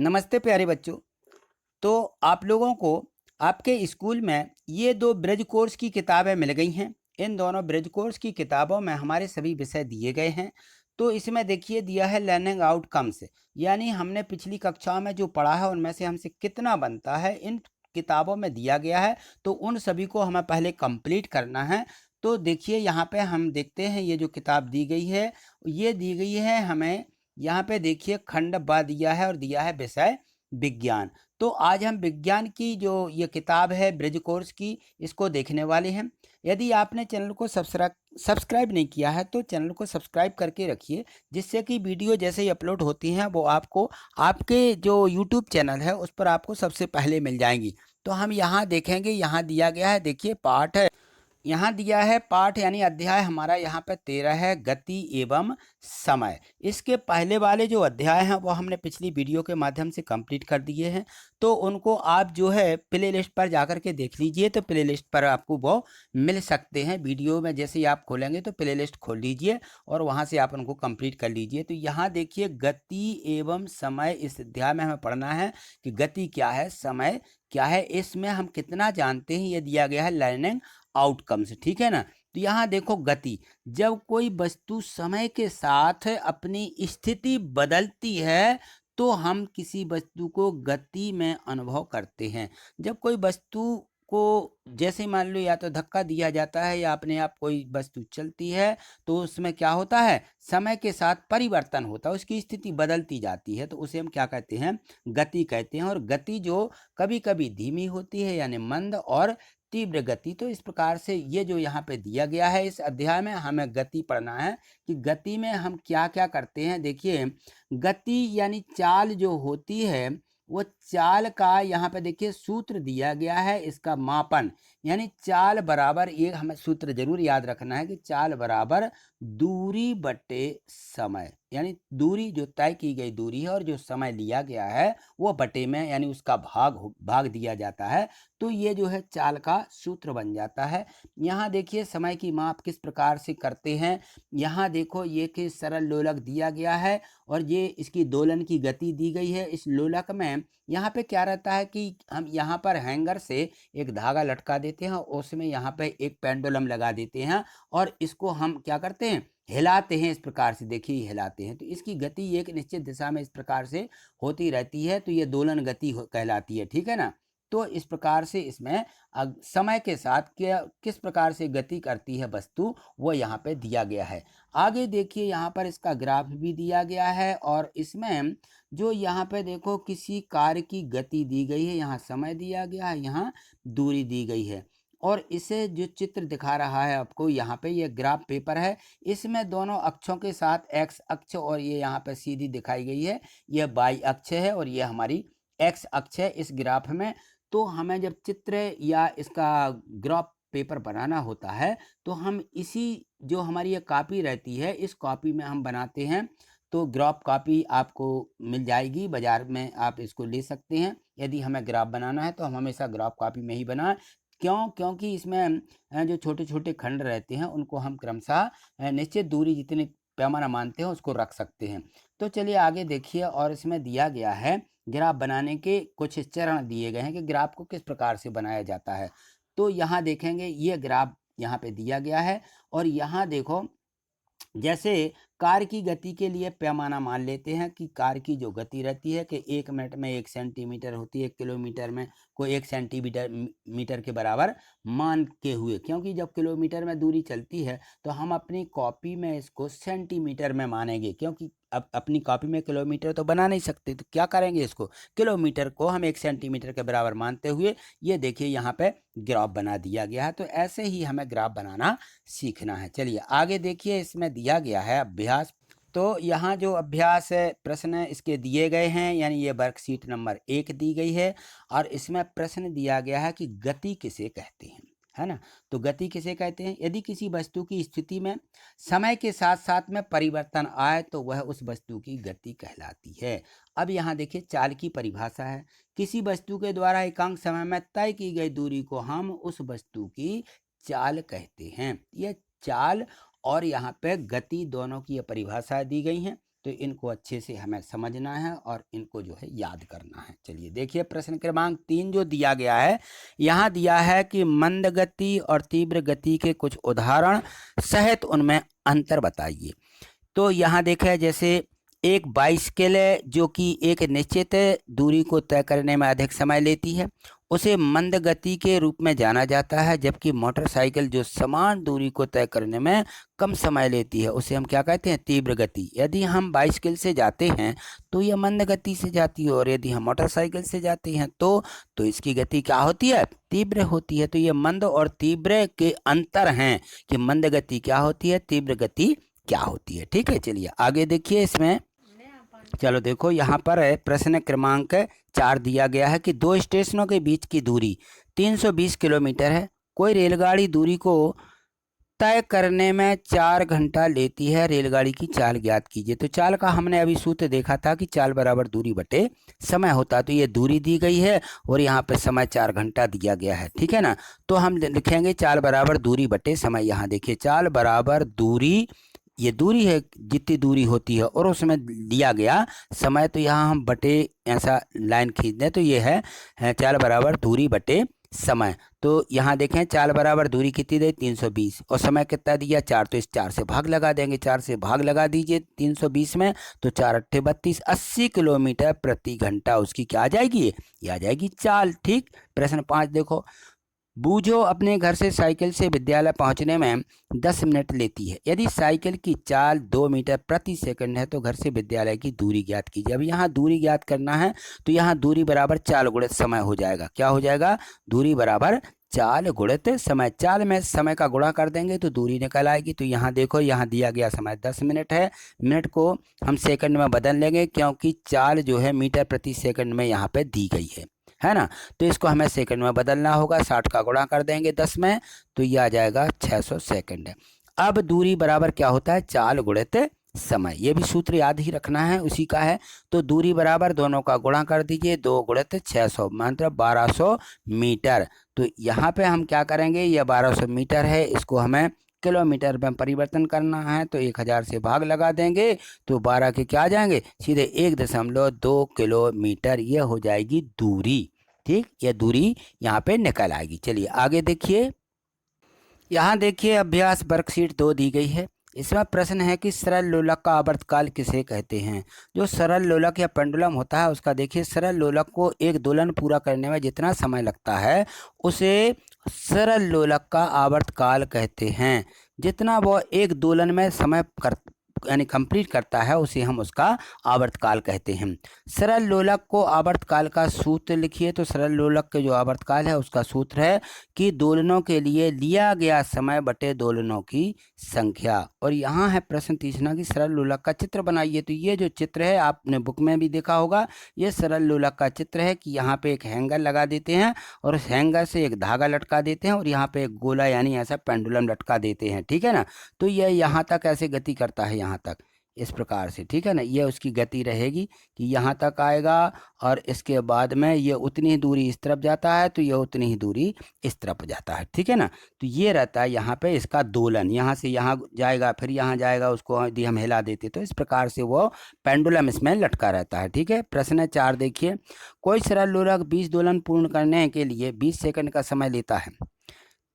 नमस्ते प्यारे बच्चों। तो आप लोगों को आपके स्कूल में ये दो ब्रिज कोर्स की किताबें मिल गई हैं। इन दोनों ब्रिज कोर्स की किताबों में हमारे सभी विषय दिए गए हैं। तो इसमें देखिए दिया है लर्निंग आउटकम्स, यानी हमने पिछली कक्षाओं में जो पढ़ा है उनमें से हमसे कितना बनता है इन किताबों में दिया गया है। तो उन सभी को हमें पहले कंप्लीट करना है। तो देखिए यहाँ पे हम देखते हैं ये जो किताब दी गई है, ये दी गई है हमें। यहाँ पे देखिए खंड ब दिया है और दिया है विषय विज्ञान। तो आज हम विज्ञान की जो ये किताब है ब्रिज कोर्स की, इसको देखने वाले हैं। यदि आपने चैनल को सब्सक्राइब नहीं किया है तो चैनल को सब्सक्राइब करके रखिए, जिससे कि वीडियो जैसे ही अपलोड होती हैं वो आपको आपके जो यूट्यूब चैनल है उस पर आपको सबसे पहले मिल जाएंगी। तो हम यहाँ देखेंगे, यहाँ दिया गया है, देखिए पाठ है, यहाँ दिया है पाठ यानी अध्याय हमारा यहाँ पे 13 है, गति एवं समय। इसके पहले वाले जो अध्याय हैं वो हमने पिछली वीडियो के माध्यम से कंप्लीट कर दिए हैं। तो उनको आप जो है प्ले लिस्ट पर जाकर के देख लीजिए। तो प्ले लिस्ट पर आपको वो मिल सकते हैं। वीडियो में जैसे ही आप खोलेंगे तो प्ले लिस्ट खोल लीजिए और वहाँ से आप उनको कंप्लीट कर लीजिए। तो यहाँ देखिए गति एवं समय, इस अध्याय में हमें पढ़ना है कि गति क्या है, समय क्या है, इसमें हम कितना जानते हैं, ये दिया गया है लर्निंग आउटकम्स। ठीक है ना। तो यहाँ देखो गति, जब कोई वस्तु समय के साथ अपनी स्थिति बदलती है तो हम किसी वस्तु को गति में अनुभव करते हैं। जब कोई वस्तु को जैसे मान लो या तो धक्का दिया जाता है या अपने आप कोई वस्तु चलती है तो उसमें क्या होता है, समय के साथ परिवर्तन होता है, उसकी स्थिति बदलती जाती है। तो उसे हम क्या कहते हैं, गति कहते हैं। और गति जो कभी कभी धीमी होती है यानी मंद और तीव्र गति। तो इस प्रकार से ये जो यहाँ पे दिया गया है इस अध्याय में हमें गति पढ़ना है कि गति में हम क्या क्या करते हैं। देखिए गति यानी चाल जो होती है, वो चाल का यहाँ पे देखिए सूत्र दिया गया है, इसका मापन यानी चाल बराबर, ये हमें सूत्र जरूर याद रखना है कि चाल बराबर दूरी बटे समय, यानी दूरी जो तय की गई दूरी है और जो समय लिया गया है वो बटे में यानी उसका भाग दिया जाता है। तो ये जो है चाल का सूत्र बन जाता है। यहाँ देखिए समय की माप किस प्रकार से करते हैं। यहाँ देखो ये कि सरल लोलक दिया गया है और ये इसकी दोलन की गति दी गई है। इस लोलक में यहाँ पे क्या रहता है कि हम यहाँ पर हैंगर से एक धागा लटका देते हैं, उसमें यहाँ पे एक पेंडुलम लगा देते हैं और इसको हम क्या करते हैं, हिलाते हैं। इस प्रकार से देखिए हिलाते हैं तो इसकी गति एक निश्चित दिशा में इस प्रकार से होती रहती है। तो ये दोलन गति कहलाती है। ठीक है ना। तो इस प्रकार से इसमें समय के साथ किस प्रकार से गति करती है वस्तु, वो यहाँ पे दिया गया है। आगे देखिए यहाँ पर इसका ग्राफ भी दिया गया है और इसमें जो यहाँ पे देखो किसी कार्य की गति दी गई है, यहाँ समय दिया गया है, यहाँ दूरी दी गई है। और इसे जो चित्र दिखा रहा है आपको यहाँ पे, ये ग्राफ पेपर है, इसमें दोनों अक्षों के साथ एक्स अक्ष और ये यहाँ पे सीधी दिखाई गई है, ये वाई अक्ष है और ये हमारी एक्स अक्ष है इस ग्राफ में। तो हमें जब चित्र या इसका ग्राफ पेपर बनाना होता है तो हम इसी जो हमारी ये कॉपी रहती है इस कॉपी में हम बनाते हैं। तो ग्राफ कॉपी आपको मिल जाएगी बाजार में, आप इसको ले सकते हैं। यदि हमें ग्राफ बनाना है तो हम हमेशा ग्राफ कॉपी में ही बनाएं। क्योंकि इसमें जो छोटे छोटे खंड रहते हैं उनको हम क्रमशः निश्चित दूरी जितने पैमाना मानते हैं उसको रख सकते हैं। तो चलिए आगे देखिए, और इसमें दिया गया है ग्राफ बनाने के कुछ चरण दिए गए हैं कि ग्राफ को किस प्रकार से बनाया जाता है। तो यहाँ देखेंगे ये ग्राफ यहाँ पे दिया गया है और यहाँ देखो जैसे कार की गति के लिए पैमाना मान लेते हैं कि कार की जो गति रहती है कि 1 मिनट में 1 सेंटीमीटर होती है, किलोमीटर में कोई 1 सेंटीमीटर मीटर के बराबर मान के हुए, क्योंकि जब किलोमीटर में दूरी चलती है तो हम अपनी कॉपी में इसको सेंटीमीटर में मानेंगे, क्योंकि अब अपनी कॉपी में किलोमीटर तो बना नहीं सकते। तो क्या करेंगे, इसको किलोमीटर को हम 1 सेंटीमीटर के बराबर मानते हुए ये देखिए यहाँ पे ग्राफ बना दिया गया है। तो ऐसे ही हमें ग्राफ बनाना सीखना है। चलिए आगे देखिए, इसमें दिया गया है अभ्यास। तो यहाँ जो अभ्यास प्रश्न इसके दिए गए हैं, यानी ये वर्कशीट नंबर 1 दी गई है और इसमें प्रश्न दिया गया है कि गति किसे कहते हैं, है ना। तो गति किसे कहते हैं, यदि किसी वस्तु की स्थिति में समय के साथ साथ में परिवर्तन आए तो वह उस वस्तु की गति कहलाती है। अब यहाँ देखिए चाल की परिभाषा है, किसी वस्तु के द्वारा एकांक समय में तय की गई दूरी को हम उस वस्तु की चाल कहते हैं। ये चाल और यहाँ पे गति दोनों की परिभाषा दी गई हैं। तो इनको अच्छे से हमें समझना है और इनको जो है याद करना है। चलिए देखिए प्रश्न क्रमांक 3 जो दिया गया है, यहाँ दिया है कि मंद गति और तीव्र गति के कुछ उदाहरण सहित उनमें अंतर बताइए। तो यहाँ देखें, जैसे एक बाइसिकल है जो कि एक निश्चित दूरी को तय करने में अधिक समय लेती है, उसे मंद गति के रूप में जाना जाता है, जबकि मोटरसाइकिल जो समान दूरी को तय करने में कम समय लेती है उसे हम क्या कहते हैं, तीव्र गति। यदि हम बाइसिकल से जाते हैं तो यह मंद गति से जाती है, और यदि हम मोटरसाइकिल से जाते हैं तो इसकी गति क्या होती है, तीव्र होती है। तो ये मंद और तीव्र के अंतर हैं कि मंद गति क्या होती है, तीव्र गति क्या होती है। ठीक है, चलिए आगे देखिए इसमें। चलो देखो यहाँ पर है प्रश्न क्रमांक 4 दिया गया है कि दो स्टेशनों के बीच की दूरी 320 किलोमीटर है। कोई रेलगाड़ी दूरी को तय करने में 4 घंटा लेती है, रेलगाड़ी की चाल ज्ञात कीजिए। तो चाल का हमने अभी सूत्र देखा था कि चाल बराबर दूरी बटे समय होता है। तो ये दूरी दी गई है और यहाँ पे समय 4 घंटा दिया गया है, ठीक है ना। तो हम लिखेंगे चाल बराबर दूरी बटे समय। यहाँ देखिए चाल बराबर दूरी, ये दूरी है जितनी दूरी होती है और उसमें दिया गया समय, तो यहाँ हम बटे ऐसा लाइन खींच दें तो ये है चाल बराबर दूरी बटे समय। तो यहाँ देखें चाल बराबर दूरी कितनी दे, 320, और समय कितना दिया 4, तो इस 4 से भाग लगा देंगे। 4 से भाग लगा दीजिए 320 में, तो 4 अट्ठे 32, 80 किलोमीटर प्रति घंटा उसकी क्या आ जाएगी, ये आ जाएगी चाल। ठीक, प्रश्न 5 देखो, बूझो अपने घर से साइकिल से विद्यालय पहुंचने में 10 मिनट लेती है। यदि साइकिल की चाल 2 मीटर प्रति सेकंड है तो घर से विद्यालय की दूरी ज्ञात कीजिए। अब यहाँ दूरी ज्ञात करना है तो यहाँ दूरी बराबर चाल गुणित समय हो जाएगा। क्या हो जाएगा, दूरी बराबर चाल गुणित समय। चाल में समय का गुणा कर देंगे तो दूरी निकल आएगी। तो यहाँ देखो, यहाँ दिया गया समय 10 मिनट है, मिनट को हम सेकंड में बदल लेंगे क्योंकि चाल जो है मीटर प्रति सेकंड में यहाँ पे दी गई है ना। तो इसको हमें सेकंड में बदलना होगा, 60 का गुणा कर देंगे 10 में तो ये आ जाएगा 600 सेकंड। अब दूरी बराबर क्या होता है, चाल गुणित समय। ये भी सूत्र याद ही रखना है, उसी का है। तो दूरी बराबर दोनों का गुणा कर दीजिए, 2 गुणित 600 मतलब 1200 मीटर। तो यहाँ पे हम क्या करेंगे, ये 1200 मीटर है, इसको हमें किलोमीटर में परिवर्तन करना है तो 1000 से भाग लगा देंगे तो 12 के क्या आ जाएंगे, सीधे 1.2 किलोमीटर ये हो जाएगी दूरी। ठीक, ये दूरी यहाँ पे निकल आएगी। चलिए आगे देखिए, यहाँ देखिए अभ्यास वर्कशीट 2 दी गई है। इसमें प्रश्न है कि सरल लोलक का आवर्तकाल किसे कहते हैं। जो सरल लोलक या पेंडुलम होता है उसका देखिए, सरल लोलक को एक दोलन पूरा करने में जितना समय लगता है उसे सरल लोलक का आवर्तकाल कहते हैं। जितना वो एक दोलन में समय यानी कंप्लीट करता है उसे हम उसका आवर्तकाल कहते हैं। सरल लोलक को आवर्तकाल का सूत्र लिखिए। तो सरल लोलक के जो आवर्तकाल है उसका सूत्र है कि दोलनों के लिए लिया गया समय बटे दोलनों की संख्या। और यहाँ है प्रश्न तीसरा कि सरल लोलक का चित्र बनाइए। तो ये जो चित्र है आपने बुक में भी देखा होगा, ये सरल लोलक का चित्र है कि यहाँ पे एक हैंगर लगा देते हैं और उस हैंगर से एक धागा लटका देते हैं और यहाँ पे एक गोला यानी ऐसा पेंडुलम लटका देते हैं, ठीक है ना। तो ये यहाँ तक ऐसे गति करता है, यहाँ तक इस प्रकार से, ठीक है ना। ये उसकी गति रहेगी कि यहाँ तक आएगा और इसके बाद में ये उतनी ही दूरी इस तरफ जाता है तो ये उतनी ही दूरी इस तरफ जाता है, ठीक है ना। तो ये रहता है यहाँ पे इसका दोलन, यहाँ से यहाँ जाएगा फिर यहाँ जाएगा, उसको यदि हम हिला देते तो इस प्रकार से वो पेंडुलम इसमें लटका रहता है, ठीक है। प्रश्न 4 देखिए, कोई सरल लोलक 20 दोलन पूर्ण करने के लिए 20 सेकंड का समय लेता है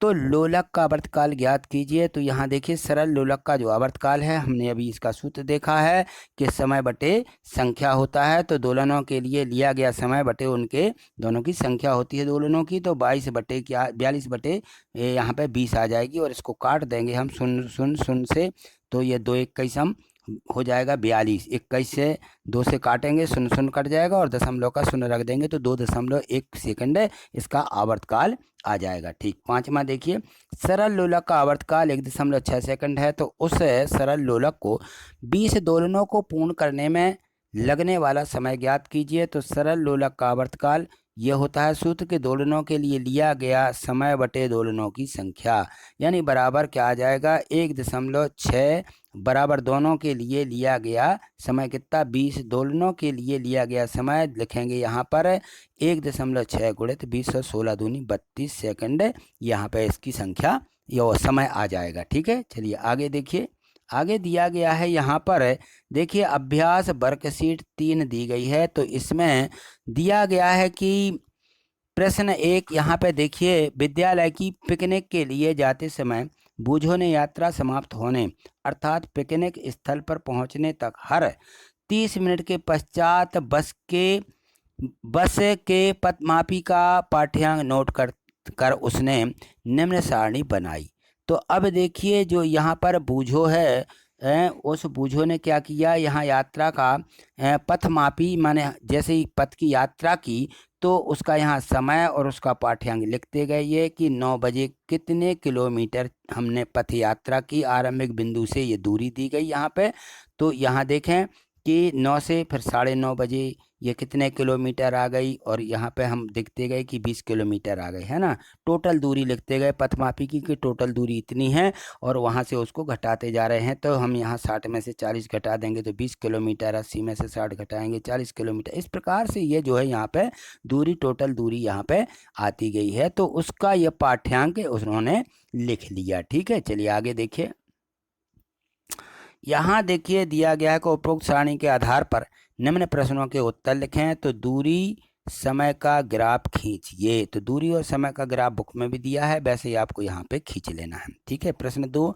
तो लोलक का आवर्तकाल ज्ञात कीजिए। तो यहाँ देखिए सरल लोलक का जो आवर्तकाल है, हमने अभी इसका सूत्र देखा है कि समय बटे संख्या होता है। तो दोलनों के लिए लिया गया समय बटे उनके दोनों की संख्या होती है दोलनों की। तो 22 बटे क्या 42 बटे यहाँ पे 20 आ जाएगी और इसको काट देंगे हम शून्य से। तो ये 2 21 हम हो जाएगा 42, 21 से 2 से काटेंगे, शून्य कट जाएगा और दशमलव का शून्य रख देंगे तो 2.1 सेकंड इसका आवर्तकाल आ जाएगा। ठीक, 5वां देखिए, सरल लोलक का आवर्तकाल 1.6 सेकंड है। तो उस सरल लोलक को 20 दोलनों को पूर्ण करने में लगने वाला समय ज्ञात कीजिए। तो सरल लोलक का आवर्तकाल ये होता है सूत्र के दोलनों के लिए लिया गया समय बटे दोलनों की संख्या, यानी बराबर क्या आ जाएगा 1.6 बराबर दोनों के लिए लिया गया समय कितना 20, दोलनों के लिए लिया गया समय लिखेंगे यहाँ पर 1.6 गुणित 20 और 16 दूनी 32 सेकंड, यहाँ पे इसकी संख्या ये समय आ जाएगा। ठीक है, चलिए आगे देखिए, आगे दिया गया है यहाँ पर, देखिए अभ्यास वर्कशीट 3 दी गई है। तो इसमें दिया गया है कि प्रश्न 1 यहाँ पे देखिए, विद्यालय की पिकनिक के लिए जाते समय बूझों ने यात्रा समाप्त होने अर्थात पिकनिक स्थल पर पहुंचने तक हर 30 मिनट के पश्चात बस के पथमापी का पाठ्यांक नोट कर उसने निम्न सारणी बनाई। तो अब देखिए जो यहाँ पर बूझो है, उस बूझो ने क्या किया, यहाँ यात्रा का पथमापी माने जैसे ही पथ की यात्रा की तो उसका यहाँ समय और उसका पाठ्यांक लिखते गए ये कि 9 बजे कितने किलोमीटर हमने पथ यात्रा की, आरंभिक बिंदु से ये दूरी दी गई यहाँ पे। तो यहाँ देखें कि 9 से फिर 9:30 बजे ये कितने किलोमीटर आ गई, और यहाँ पे हम देखते गए कि 20 किलोमीटर आ गए, है ना। टोटल दूरी लिखते गए पथमापी की कि टोटल दूरी इतनी है, और वहाँ से उसको घटाते जा रहे हैं। तो हम यहाँ 60 में से 40 घटा देंगे तो 20 किलोमीटर, 80 में से 60 घटाएंगे 40 किलोमीटर। इस प्रकार से ये जो है यहाँ पे दूरी, टोटल दूरी यहाँ पे आती गई है। तो उसका ये पाठ्यांक उन्होंने लिख लिया। ठीक है, चलिए आगे देखिए। यहाँ देखिए दिया गया है कि उपरोक्त सारणी के आधार पर निम्न प्रश्नों के उत्तर लिखें। तो दूरी, समय का ग्राफ खींचिए। तो दूरी और समय का ग्राफ बुक में भी दिया है, वैसे ही आपको यहाँ पे खींच लेना है। ठीक है, प्रश्न 2,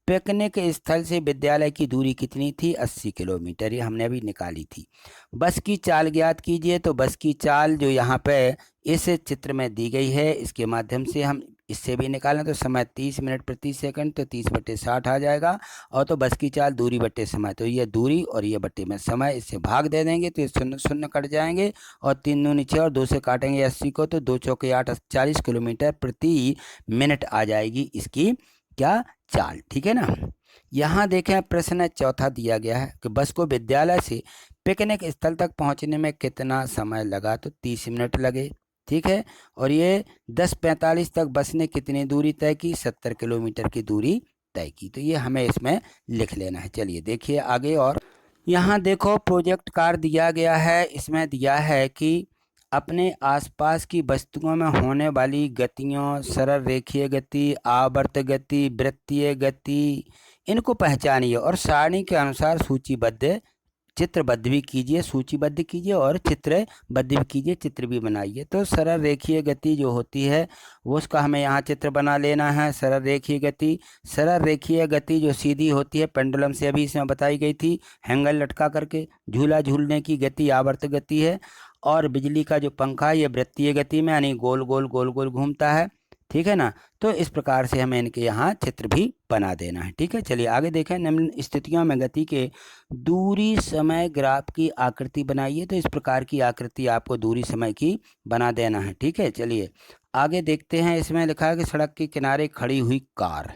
पिकनिक स्थल से विद्यालय की दूरी कितनी थी? 80 किलोमीटर, ये हमने अभी निकाली थी। बस की चाल ज्ञात कीजिए। तो बस की चाल जो यहाँ पे इस चित्र में दी गई है, इसके माध्यम से हम इससे भी निकालें तो समय 30 मिनट प्रति सेकंड, तो 30/60 आ जाएगा। और तो बस की चाल दूरी बट्टे समय, तो ये दूरी और ये बट्टे में समय, इससे भाग दे देंगे तो ये शून्य शून्य कट जाएंगे, और 3 दूनी 6 और 2 से काटेंगे 80 को, तो 2 चौके 8, 40 किलोमीटर प्रति मिनट आ जाएगी इसकी क्या चाल। ठीक है ना। यहाँ देखें प्रश्न 4 दिया गया है कि बस को विद्यालय से पिकनिक स्थल तक पहुँचने में कितना समय लगा? तो 30 मिनट लगे। ठीक है, और ये 10:45 तक बस ने कितनी दूरी तय की? 70 किलोमीटर की दूरी तय की। तो ये हमें इसमें लिख लेना है। चलिए देखिए आगे। और यहाँ देखो प्रोजेक्ट कार्य दिया गया है, इसमें दिया है कि अपने आसपास की वस्तुओं में होने वाली गतियों, सरल रेखीय गति, आवर्त गति, वृत्तीय गति, इनको पहचानिए और सारणी के अनुसार चित्रबद्ध भी कीजिए, सूचीबद्ध कीजिए और चित्रबद्ध भी कीजिए, चित्र भी बनाइए। तो सरल रेखीय गति जो होती है वो उसका हमें यहाँ चित्र बना लेना है। सरल रेखीय गति जो सीधी होती है, पेंडुलम से अभी इसमें बताई गई थी, हैंगल लटका करके झूला झूलने की गति आवर्त गति है, और बिजली का जो पंखा है ये वृत्तीय गति में यानी गोल गोल गोल गोल घूमता है। ठीक है ना। तो इस प्रकार से हमें इनके यहाँ चित्र भी बना देना है। ठीक है, चलिए आगे देखें। निम्न स्थितियों में गति के दूरी समय ग्राफ की आकृति बनाइए। तो इस प्रकार की आकृति आपको दूरी समय की बना देना है। ठीक है, चलिए आगे देखते हैं। इसमें लिखा है कि सड़क के किनारे खड़ी हुई कार।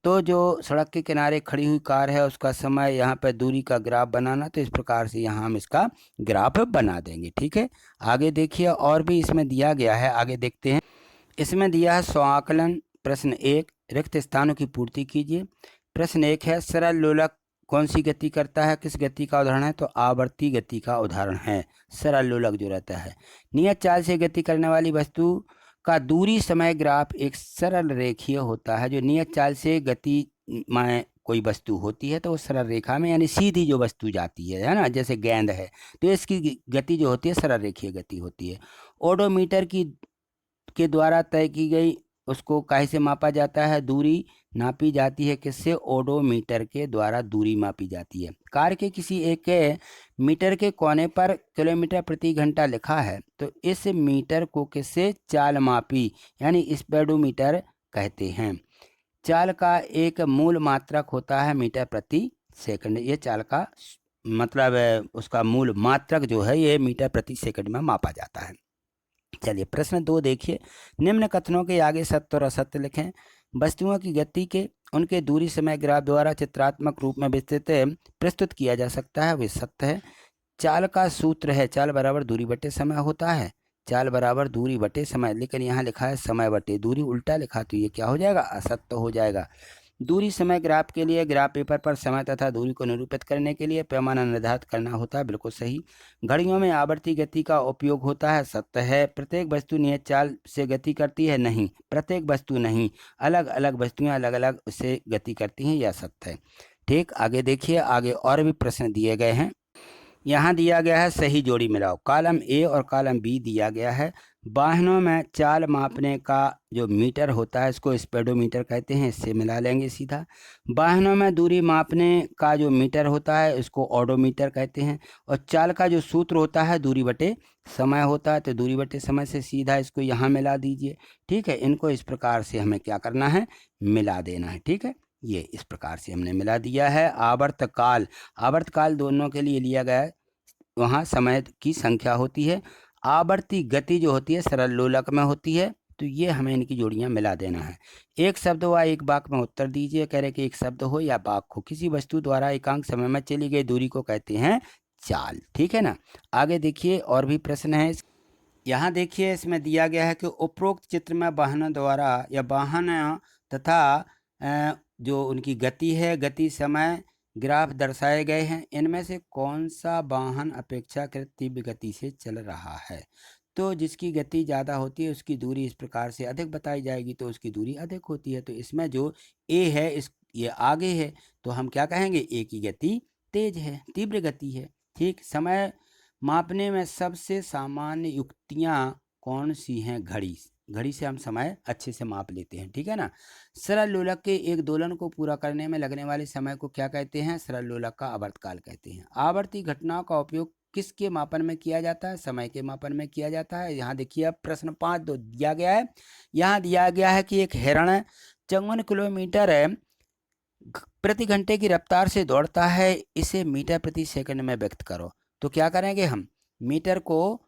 तो जो सड़क के किनारे खड़ी हुई कार है उसका समय, यहाँ पर दूरी का ग्राफ बनाना। तो इस प्रकार से यहाँ हम इसका ग्राफ बना देंगे। ठीक है, आगे देखिए और भी इसमें दिया गया है, आगे देखते हैं। इसमें दिया है स्वआकलन। प्रश्न 1, रिक्त स्थानों की पूर्ति कीजिए। प्रश्न 1 है सरल लोलक कौन सी गति करता है? किस गति का उदाहरण है? तो आवर्ती गति का उदाहरण है सरल लोलक जो रहता है। नियत चाल से गति करने वाली वस्तु का दूरी समय ग्राफ एक सरल रेखीय होता है। जो नियत चाल से गति में कोई वस्तु होती है तो वो सरल रेखा में यानी सीधी जो वस्तु जाती है ना, जैसे गेंद है, तो इसकी गति जो होती है सरल रेखीय गति होती है। ओडोमीटर के द्वारा तय की गई उसको काहे से मापा जाता है? दूरी नापी जाती है किससे? ओडोमीटर के द्वारा दूरी मापी जाती है। कार के किसी एक मीटर के कोने पर किलोमीटर प्रति घंटा लिखा है, तो इस मीटर को किससे? चाल मापी यानी स्पीडोमीटर कहते हैं। चाल का एक मूल मात्रक होता है मीटर प्रति सेकंड। ये चाल का मतलब उसका मूल मात्रक जो है ये मीटर प्रति सेकंड में मापा जाता है। चलिए प्रश्न 2 देखिए। निम्न कथनों के आगे सत्य और असत्य लिखें। वस्तुओं की गति के उनके दूरी समय ग्राफ द्वारा चित्रात्मक रूप में विस्तृत प्रस्तुत किया जा सकता है, वे सत्य है। चाल का सूत्र है चाल बराबर दूरी बटे समय होता है, चाल बराबर दूरी बटे समय, लेकिन यहाँ लिखा है समय बटे दूरी, उल्टा लिखा तो ये क्या हो जाएगा? असत्य हो जाएगा। दूरी समय ग्राफ के लिए ग्राफ पेपर पर समय तथा दूरी को निरूपित करने के लिए पैमाना निर्धारित करना होता है, बिल्कुल सही। घड़ियों में आवर्ती गति का उपयोग होता है, सत्य है। प्रत्येक वस्तु नियत चाल से गति करती है, नहीं, प्रत्येक वस्तु नहीं, अलग अलग वस्तुएं अलग अलग से गति करती हैं, यह सत्य है। ठीक, आगे देखिए, आगे और भी प्रश्न दिए गए हैं। यहाँ दिया गया है सही जोड़ी मिलाओ। कॉलम ए और कॉलम बी दिया गया है। वाहनों में चाल मापने का जो मीटर होता है इसको स्पीडोमीटर कहते हैं, इससे मिला लेंगे सीधा। वाहनों में दूरी मापने का जो मीटर होता है इसको ओडोमीटर कहते हैं। और चाल का जो सूत्र होता है दूरी बटे समय होता है, तो दूरी बटे समय से सीधा इसको यहाँ मिला दीजिए। ठीक है, इनको इस प्रकार से हमें क्या करना है, मिला देना है। ठीक है, ये इस प्रकार से हमने मिला दिया है। आवर्तकाल, आवर्तकाल दोनों के लिए लिया गया है, वहाँ समय की संख्या होती है। आवर्ती गति जो होती है सरल लोलक में होती है। तो ये हमें इनकी जोड़ियां मिला देना है। एक शब्द व एक वाक्य में उत्तर दीजिए। कह रहे कि एक शब्द हो या वाक्य हो, किसी वस्तु द्वारा एकांक समय में चली गई दूरी को कहते हैं चाल। ठीक है ना। आगे देखिए और भी प्रश्न है। यहाँ देखिए, इसमें दिया गया है कि उपरोक्त चित्र में वाहनों द्वारा या वाहन तथा जो उनकी गति है, गति समय ग्राफ दर्शाए गए हैं। इनमें से कौन सा वाहन अपेक्षाकृत तीव्र गति से चल रहा है। तो जिसकी गति ज़्यादा होती है उसकी दूरी इस प्रकार से अधिक बताई जाएगी, तो उसकी दूरी अधिक होती है। तो इसमें जो ए है ये आगे है, तो हम क्या कहेंगे, ए की गति तेज है, तीव्र गति है। ठीक, समय मापने में सबसे सामान्य युक्तियाँ कौन सी हैं। घड़ी से हम समय अच्छे से माप लेते हैं। ठीक है ना। सरल लोलक के एक दोलन को पूरा करने में लगने वाले समय को क्या कहते हैं, सरल लोलक का आवर्तकाल कहते हैं। आवर्ती घटनाओं का उपयोग किसके मापन में किया जाता है, समय के मापन में किया जाता है। यहाँ देखिए अब प्रश्न 5 दो दिया गया है। यहाँ दिया गया है कि एक हिरण 54 किलोमीटर प्रति घंटे की रफ्तार से दौड़ता है, इसे मीटर प्रति सेकंड में व्यक्त करो। तो क्या करेंगे हम, मीटर को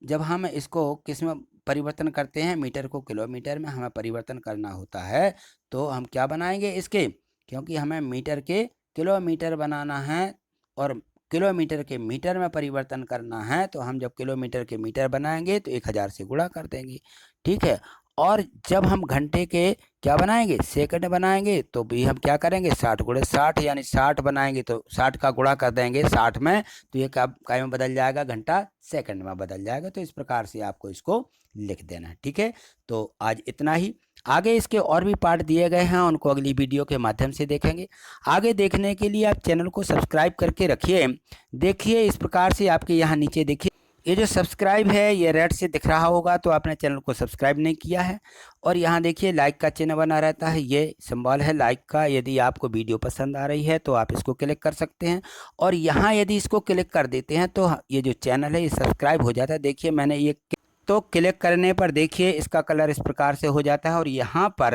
जब हम इसको किस में परिवर्तन करते हैं, मीटर को किलोमीटर में हमें परिवर्तन करना होता है। तो हम क्या बनाएंगे इसके, क्योंकि हमें मीटर के किलोमीटर बनाना है और किलोमीटर के मीटर में परिवर्तन करना है, तो हम जब किलोमीटर के मीटर बनाएंगे तो 1000 से गुणा कर देंगे। ठीक है। और जब हम घंटे के क्या बनाएंगे, सेकंड बनाएंगे, तो भी हम क्या करेंगे, 60 गुणे 60 यानी 60 बनाएंगे तो 60 का गुणा कर देंगे 60 में, तो ये काय में बदल जाएगा, घंटा सेकंड में बदल जाएगा। तो इस प्रकार से आपको इसको लिख देना है। ठीक है, तो आज इतना ही। आगे इसके और भी पार्ट दिए गए हैं, उनको अगली वीडियो के माध्यम से देखेंगे। आगे देखने के लिए आप चैनल को सब्सक्राइब करके रखिए। देखिए इस प्रकार से आपके यहाँ नीचे देखिए, ये जो सब्सक्राइब है ये रेड से दिख रहा होगा, तो आपने चैनल को सब्सक्राइब नहीं किया है। और यहाँ देखिए लाइक का चिन्ह बना रहता है, ये सिंबल है लाइक का। यदि आपको वीडियो पसंद आ रही है तो आप इसको क्लिक कर सकते हैं। और यहाँ यदि इसको क्लिक कर देते हैं तो ये जो चैनल है ये सब्सक्राइब हो जाता है। देखिए मैंने ये तो क्लिक करने पर देखिए इसका कलर इस प्रकार से हो जाता है और यहाँ पर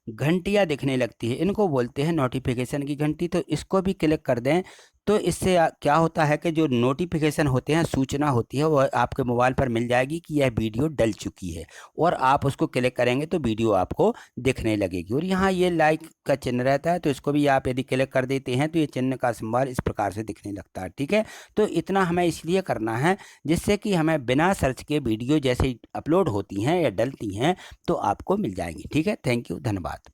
घंटियाँ दिखने लगती है, इनको बोलते हैं नोटिफिकेशन की घंटी। तो इसको भी क्लिक कर दें तो इससे क्या होता है कि जो नोटिफिकेशन होते हैं, सूचना होती है, वो आपके मोबाइल पर मिल जाएगी कि यह वीडियो डल चुकी है, और आप उसको क्लिक करेंगे तो वीडियो आपको दिखने लगेगी। और यहाँ ये लाइक का चिन्ह रहता है, तो इसको भी आप यदि क्लिक कर देते हैं तो ये चिन्ह का सिंबल इस प्रकार से दिखने लगता है। ठीक है, तो इतना हमें इसलिए करना है जिससे कि हमें बिना सर्च के वीडियो जैसे अपलोड होती हैं या डलती हैं तो आपको मिल जाएंगी। ठीक है, थैंक यू, धन्यवाद।